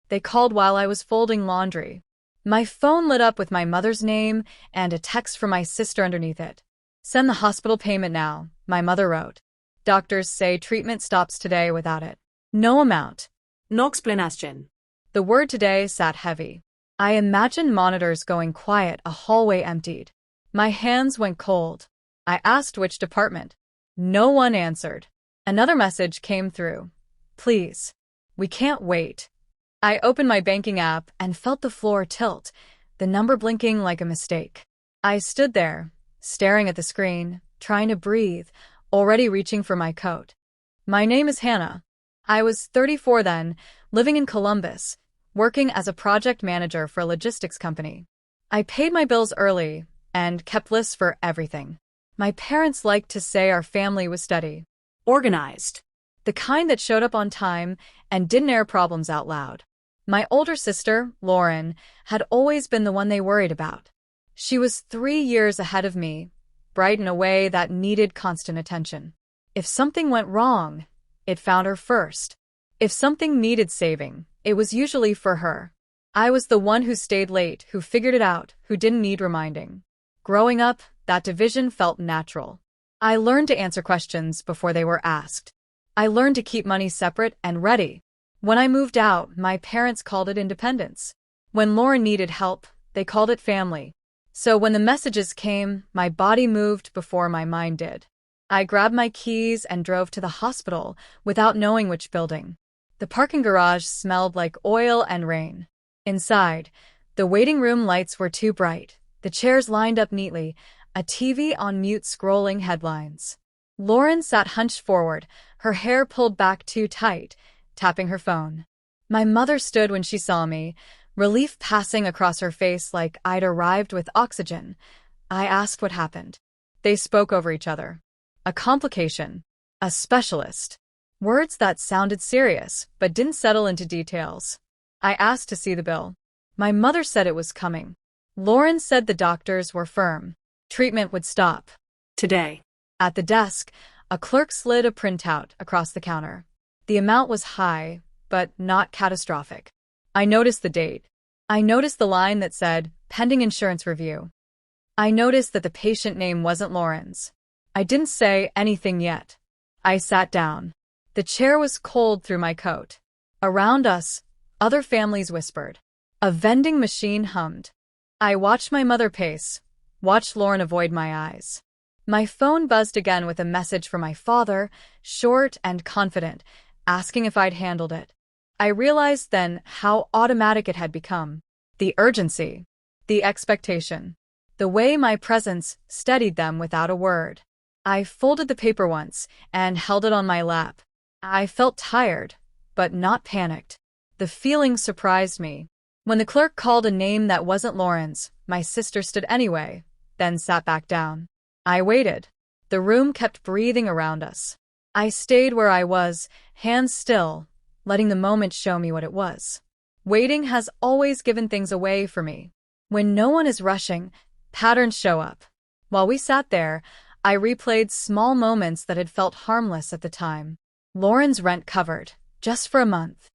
They called while I was folding laundry. My phone lit up with my mother's name and a text from my sister underneath it. Send the hospital payment now, my mother wrote. Doctors say treatment stops today without it. No amount. No explanation. The word today sat heavy. I imagined monitors going quiet, a hallway emptied. My hands went cold. I asked which department. No one answered. Another message came through. Please. We can't wait. I opened my banking app and felt the floor tilt, the number blinking like a mistake. I stood there, staring at the screen, trying to breathe, already reaching for my coat. My name is Hannah. I was 34 then, living in Columbus, working as a project manager for a logistics company. I paid my bills early and kept lists for everything. My parents liked to say our family was steady. Organized. The kind that showed up on time and didn't air problems out loud. My older sister, Lauren, had always been the one they worried about. She was 3 years ahead of me, bright in a way that needed constant attention. If something went wrong, it found her first. If something needed saving, it was usually for her. I was the one who stayed late, who figured it out, who didn't need reminding. Growing up, that division felt natural. I learned to answer questions before they were asked. I learned to keep money separate and ready. When I moved out, my parents called it independence. When Lauren needed help, they called it family. So when the messages came, my body moved before my mind did. I grabbed my keys and drove to the hospital without knowing which building. The parking garage smelled like oil and rain. Inside, the waiting room lights were too bright, the chairs lined up neatly, a TV on mute scrolling headlines. Lauren sat hunched forward, her hair pulled back too tight, tapping her phone. My mother stood when she saw me, relief passing across her face like I'd arrived with oxygen. I asked what happened. They spoke over each other. A complication. A specialist. Words that sounded serious, but didn't settle into details. I asked to see the bill. My mother said it was coming. Lauren said the doctors were firm. Treatment would stop. Today. At the desk, a clerk slid a printout across the counter. The amount was high, but not catastrophic. I noticed the date. I noticed the line that said, pending insurance review. I noticed that the patient name wasn't Lauren's. I didn't say anything yet. I sat down. The chair was cold through my coat. Around us, other families whispered. A vending machine hummed. I watched my mother pace, watched Lauren avoid my eyes. My phone buzzed again with a message from my father, short and confident, asking if I'd handled it. I realized then how automatic it had become. The urgency, the expectation, the way my presence steadied them without a word. I folded the paper once and held it on my lap. I felt tired, but not panicked. The feeling surprised me. When the clerk called a name that wasn't Lauren's, my sister stood anyway, then sat back down. I waited. The room kept breathing around us. I stayed where I was, hands still, letting the moment show me what it was. Waiting has always given things away for me. When no one is rushing, patterns show up. While we sat there, I replayed small moments that had felt harmless at the time. Lauren's rent covered, just for a month.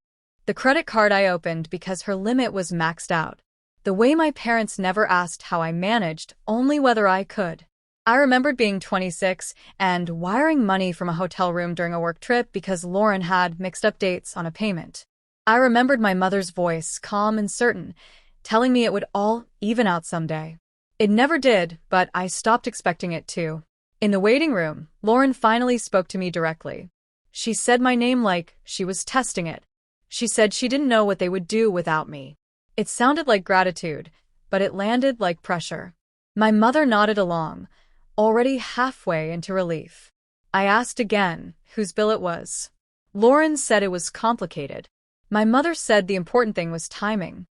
The credit card I opened because her limit was maxed out. The way my parents never asked how I managed, only whether I could. I remembered being 26 and wiring money from a hotel room during a work trip because Lauren had mixed up dates on a payment. I remembered my mother's voice, calm and certain, telling me it would all even out someday. It never did, but I stopped expecting it to. In the waiting room, Lauren finally spoke to me directly. She said my name like she was testing it. She said she didn't know what they would do without me. It sounded like gratitude, but it landed like pressure. My mother nodded along, already halfway into relief. I asked again whose bill it was. Lauren said it was complicated. My mother said the important thing was timing.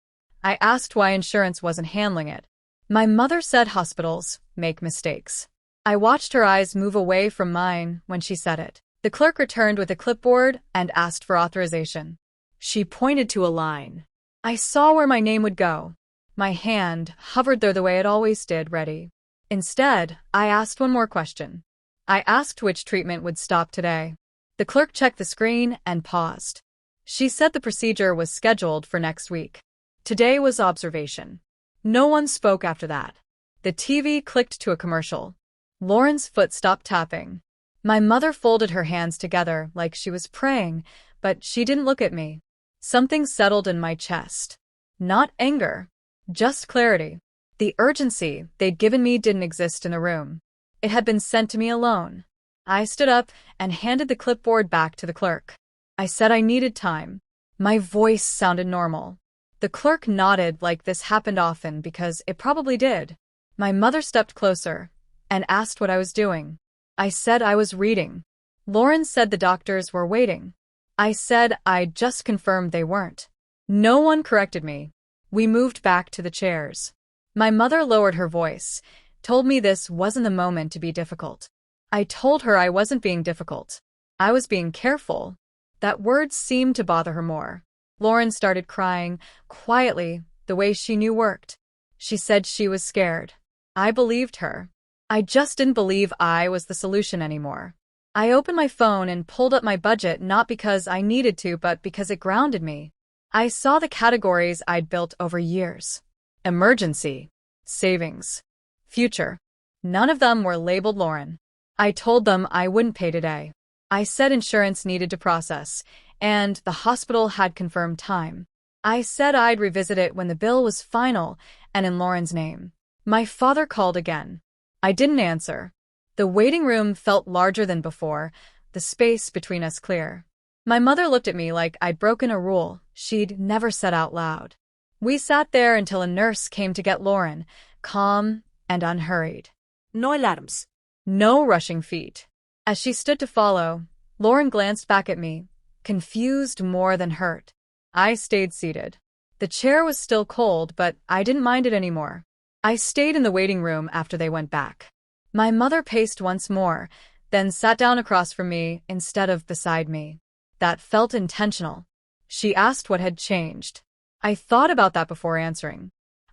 I asked why insurance wasn't handling it. My mother said hospitals make mistakes. I watched her eyes move away from mine when she said it. The clerk returned with a clipboard and asked for authorization. She pointed to a line. I saw where my name would go. My hand hovered there the way it always did, ready. Instead, I asked one more question. I asked which treatment would stop today. The clerk checked the screen and paused. She said the procedure was scheduled for next week. Today was observation. No one spoke after that. The TV clicked to a commercial. Lauren's foot stopped tapping. My mother folded her hands together like she was praying, but she didn't look at me. Something settled in my chest. Not anger, just clarity. The urgency they'd given me didn't exist in the room. It had been sent to me alone. I stood up and handed the clipboard back to the clerk. I said I needed time. My voice sounded normal. The clerk nodded like this happened often because it probably did. My mother stepped closer and asked what I was doing. I said I was reading. Lauren said the doctors were waiting. I said I'd just confirmed they weren't. No one corrected me. We moved back to the chairs. My mother lowered her voice, told me this wasn't the moment to be difficult. I told her I wasn't being difficult. I was being careful. That word seemed to bother her more. Lauren started crying, quietly, the way she knew worked. She said she was scared. I believed her. I just didn't believe I was the solution anymore. I opened my phone and pulled up my budget not because I needed to, but because it grounded me. I saw the categories I'd built over years. Emergency, savings, future. None of them were labeled Lauren. I told them I wouldn't pay today. I said insurance needed to process, and the hospital had confirmed time. I said I'd revisit it when the bill was final and in Lauren's name. My father called again. I didn't answer. The waiting room felt larger than before, the space between us clear. My mother looked at me like I'd broken a rule she'd never said out loud. We sat there until a nurse came to get Lauren, calm and unhurried. No alarms. No rushing feet. As she stood to follow, Lauren glanced back at me, confused more than hurt. I stayed seated. The chair was still cold, but I didn't mind it anymore. I stayed in the waiting room after they went back. My mother paced once more, then sat down across from me instead of beside me. That felt intentional. She asked what had changed. I thought about that before answering.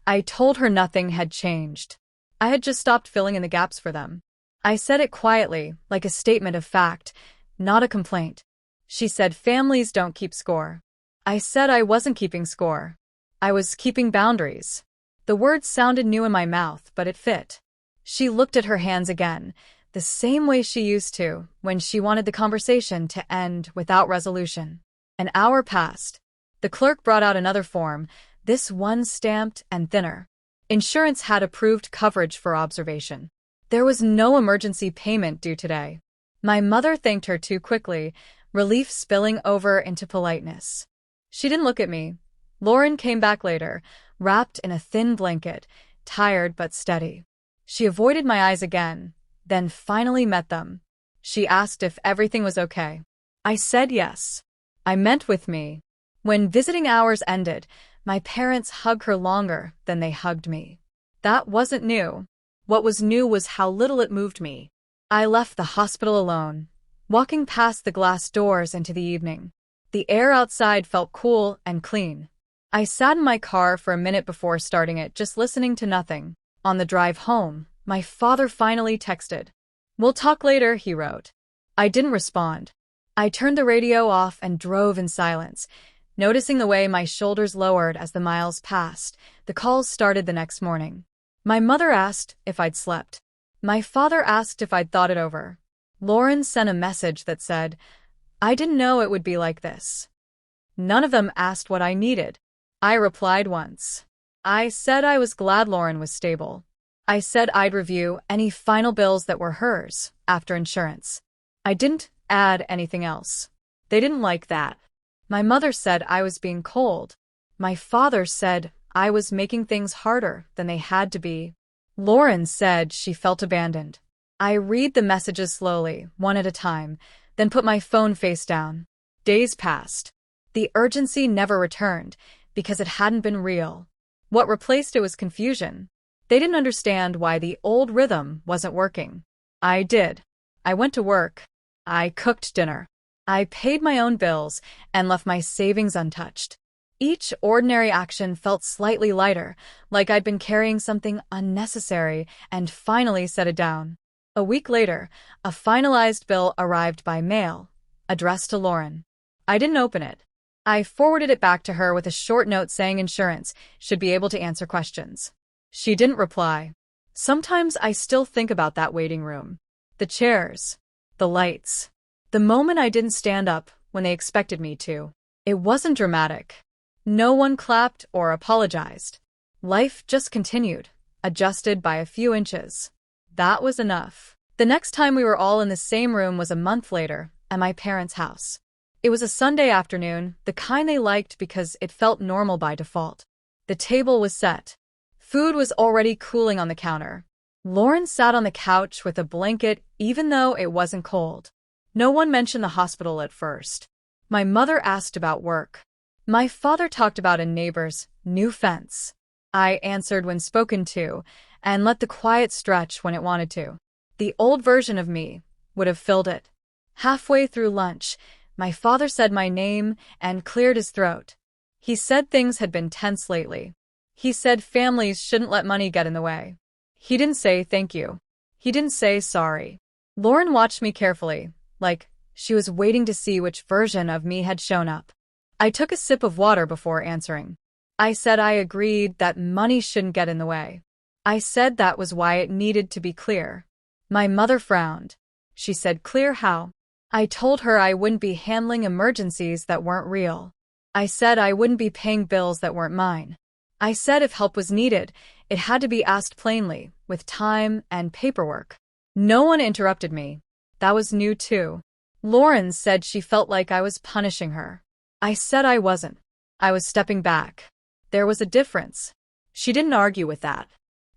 I told her nothing had changed. I had just stopped filling in the gaps for them. I said it quietly, like a statement of fact, not a complaint. She said families don't keep score. I said I wasn't keeping score. I was keeping boundaries. The words sounded new in my mouth, but it fit. She looked at her hands again, the same way she used to when she wanted the conversation to end without resolution. An hour passed. The clerk brought out another form, this one stamped and thinner. Insurance had approved coverage for observation. There was no emergency payment due today. My mother thanked her too quickly, relief spilling over into politeness. She didn't look at me. Lauren came back later, wrapped in a thin blanket, tired but steady. She avoided my eyes again, then finally met them. She asked if everything was okay. I said yes. I meant with me. When visiting hours ended, my parents hugged her longer than they hugged me. That wasn't new. What was new was how little it moved me. I left the hospital alone, walking past the glass doors into the evening. The air outside felt cool and clean. I sat in my car for a minute before starting it, just listening to nothing. On the drive home, my father finally texted. "We'll talk later," he wrote. I didn't respond. I turned the radio off and drove in silence, noticing the way my shoulders lowered as the miles passed. The calls started the next morning. My mother asked if I'd slept. My father asked if I'd thought it over. Lauren sent a message that said, "I didn't know it would be like this." None of them asked what I needed. I replied once. I said I was glad Lauren was stable. I said I'd review any final bills that were hers after insurance. I didn't add anything else. They didn't like that. My mother said I was being cold. My father said I was making things harder than they had to be. Lauren said she felt abandoned. I read the messages slowly, one at a time, then put my phone face down. Days passed. The urgency never returned because it hadn't been real. What replaced it was confusion. They didn't understand why the old rhythm wasn't working. I did. I went to work. I cooked dinner. I paid my own bills and left my savings untouched. Each ordinary action felt slightly lighter, like I'd been carrying something unnecessary, and finally set it down. A week later, a finalized bill arrived by mail, addressed to Lauren. I didn't open it. I forwarded it back to her with a short note saying insurance should be able to answer questions. She didn't reply. Sometimes I still think about that waiting room. The chairs. The lights. The moment I didn't stand up when they expected me to. It wasn't dramatic. No one clapped or apologized. Life just continued, adjusted by a few inches. That was enough. The next time we were all in the same room was a month later, at my parents' house. It was a Sunday afternoon, the kind they liked because it felt normal by default. The table was set. Food was already cooling on the counter. Lauren sat on the couch with a blanket even though it wasn't cold. No one mentioned the hospital at first. My mother asked about work. My father talked about a neighbor's new fence. I answered when spoken to, and let the quiet stretch when it wanted to. The old version of me would have filled it. Halfway through lunch, my father said my name and cleared his throat. He said things had been tense lately. He said families shouldn't let money get in the way. He didn't say thank you. He didn't say sorry. Lauren watched me carefully, like she was waiting to see which version of me had shown up. I took a sip of water before answering. I said I agreed that money shouldn't get in the way. I said that was why it needed to be clear. My mother frowned. She said, "Clear how?" I told her I wouldn't be handling emergencies that weren't real. I said I wouldn't be paying bills that weren't mine. I said if help was needed, it had to be asked plainly, with time and paperwork. No one interrupted me. That was new too. Lauren said she felt like I was punishing her. I said I wasn't. I was stepping back. There was a difference. She didn't argue with that.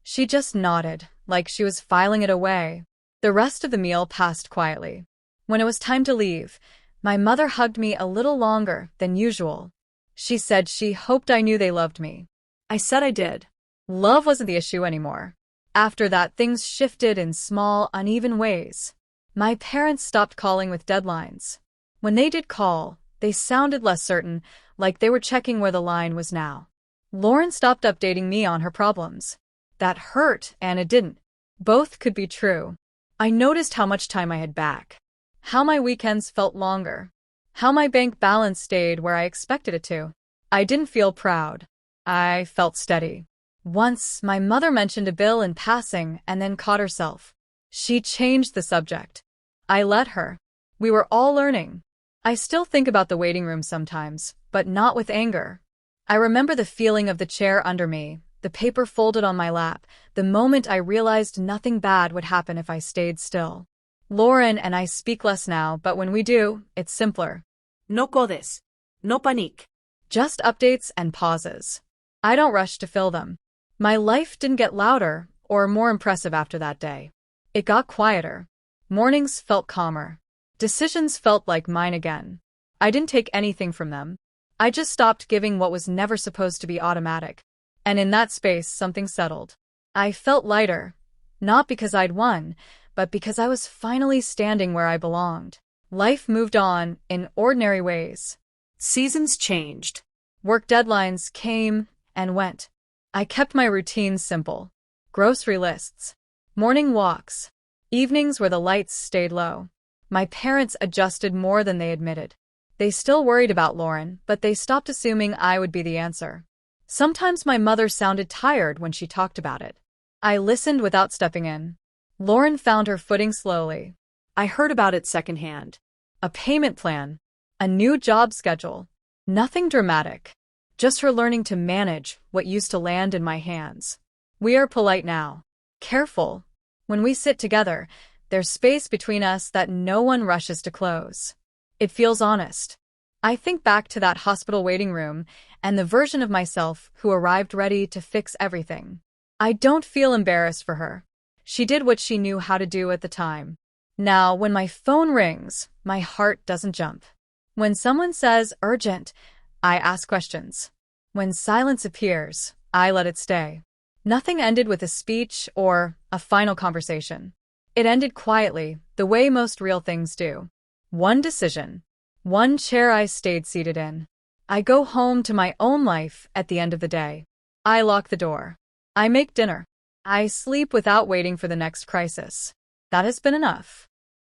She just nodded, like she was filing it away. The rest of the meal passed quietly. When it was time to leave, my mother hugged me a little longer than usual. She said she hoped I knew they loved me. I said I did. Love wasn't the issue anymore. After that, things shifted in small, uneven ways. My parents stopped calling with deadlines. When they did call, they sounded less certain, like they were checking where the line was now. Lauren stopped updating me on her problems. That hurt, and it didn't. Both could be true. I noticed how much time I had back. How my weekends felt longer. How my bank balance stayed where I expected it to. I didn't feel proud. I felt steady. Once, my mother mentioned a bill in passing and then caught herself. She changed the subject. I let her. We were all learning. I still think about the waiting room sometimes, but not with anger. I remember the feeling of the chair under me, the paper folded on my lap, the moment I realized nothing bad would happen if I stayed still. Lauren and I speak less now, but when we do, it's simpler. No codes. No panique. Just updates and pauses. I don't rush to fill them. My life didn't get louder or more impressive after that day. It got quieter. Mornings felt calmer. Decisions felt like mine again. I didn't take anything from them. I just stopped giving what was never supposed to be automatic. And in that space, something settled. I felt lighter. Not because I'd won, but because I was finally standing where I belonged. Life moved on in ordinary ways. Seasons changed. Work deadlines came and went. I kept my routines simple. Grocery lists. Morning walks. Evenings where the lights stayed low. My parents adjusted more than they admitted. They still worried about Lauren, but they stopped assuming I would be the answer. Sometimes my mother sounded tired when she talked about it. I listened without stepping in. Lauren found her footing slowly. I heard about it secondhand. A payment plan. A new job schedule. Nothing dramatic. Just her learning to manage what used to land in my hands. We are polite now. Careful. When we sit together, there's space between us that no one rushes to close. It feels honest. I think back to that hospital waiting room and the version of myself who arrived ready to fix everything. I don't feel embarrassed for her. She did what she knew how to do at the time. Now, when my phone rings, my heart doesn't jump. When someone says urgent, I ask questions. When silence appears, I let it stay. Nothing ended with a speech or a final conversation. It ended quietly, the way most real things do. One decision. One chair I stayed seated in. I go home to my own life at the end of the day. I lock the door. I make dinner. I sleep without waiting for the next crisis. That has been enough.